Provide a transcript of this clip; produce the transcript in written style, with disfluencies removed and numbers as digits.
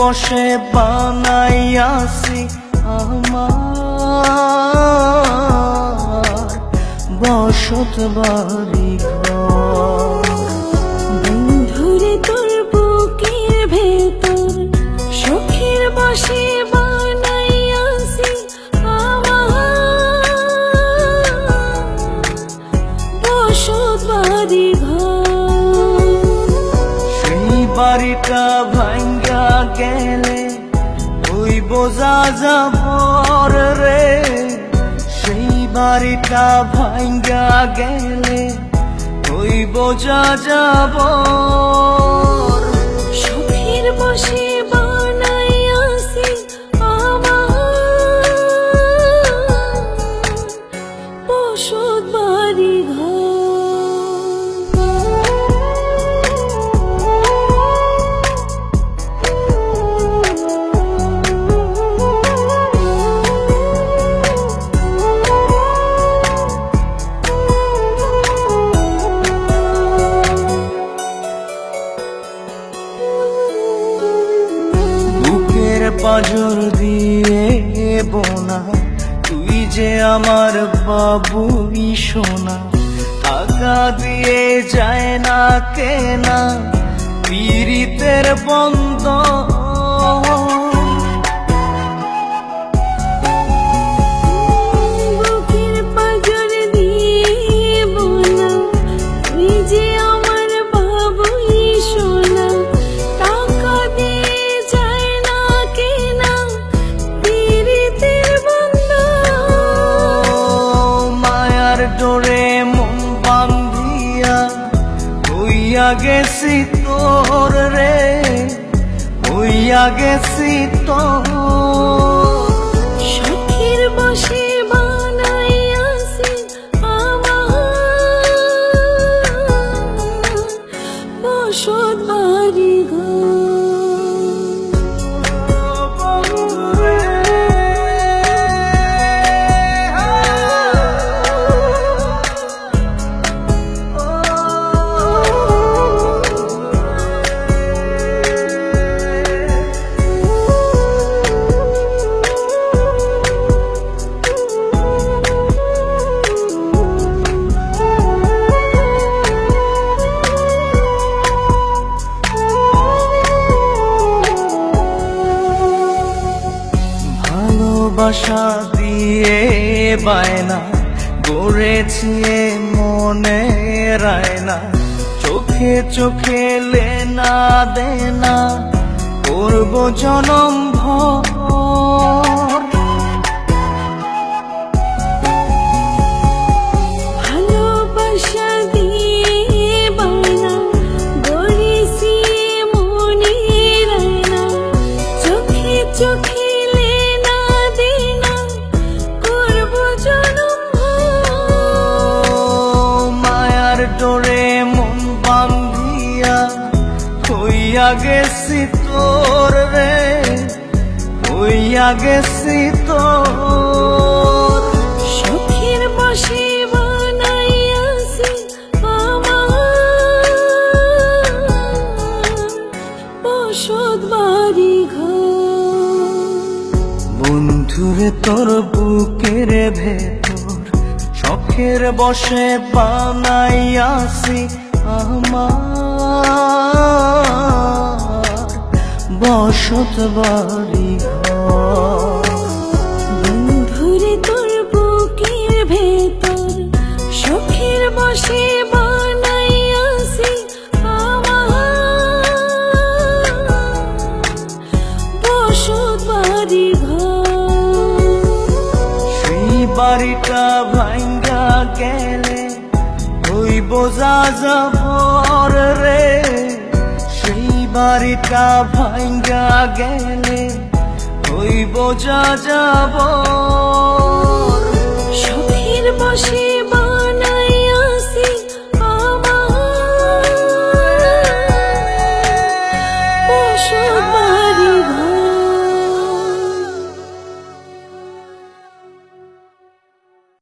বসে বানাইয়াছি আমার বসত বাড়ি ঘর। বন্ধুরে তোর বুকের ভেতর শখের বসে বানাইয়াছি আমার বসত বাড়ি ঘর। সেই বাড়িটা ভাঙ্গা গেলে ওই বোঝা যাবর রে, সেই বাড়িটা ভাঙ্গা গেলে ওই বোঝা যাবর। শখের বসে বানাইয়াছি আমার বসত বাড়ি ঘর। পাঁজর দিয়ে বোনা তুই যে আমার বাবুই সোনা, টাকা দিয়ে যায় না কেনা পীড়িতের বন্ধ। বুকের পাঁজর দিয়ে বোনা তুই যে আমার বাবুই সোনা, টাকা দিয়ে যায় না কেনা পীড়িতের বন্ধন। মায়ার ডোরে মন বান্ধিয়া হইয়া গেছি তোর রে, হইয়া গেছি তোর। শখের বসে বানাইয়াছি আমার বসত বাড়ি ঘর। ভালোবাসা দিয়ে বায়না গড়েছি মনে রায়না, চোখে চোখে লেনা দেনা করব জনম ভর। ভালোবাসা দিয়ে বায়না গড়েছি মনে রায়না, চোখে চোখে লেনা দেনা করব জনম ভর। মায়ার ডোরে মন বান্ধিয়া হইয়া গেছি তোর রে, হইয়া গেছি তোর। শখের বসে বানাইয়াছি আমার বসত বাড়ি ঘর। বন্ধুরে তোর বুকের ভেতর শখের বসে বানাইয়াছি আমার বসত বাড়ি ঘর। বন্ধুরে তোর বুকের ভেতর শখের বসে বানাইয়াছি আমার বসত বাড়ি ঘর। সেই বাড়িটা ভাঙ্গা গেলে ওই বোঝা যাবর রে, সেই বাড়িটা ভাঙ্গা গেলে ওই বোঝা যাবর।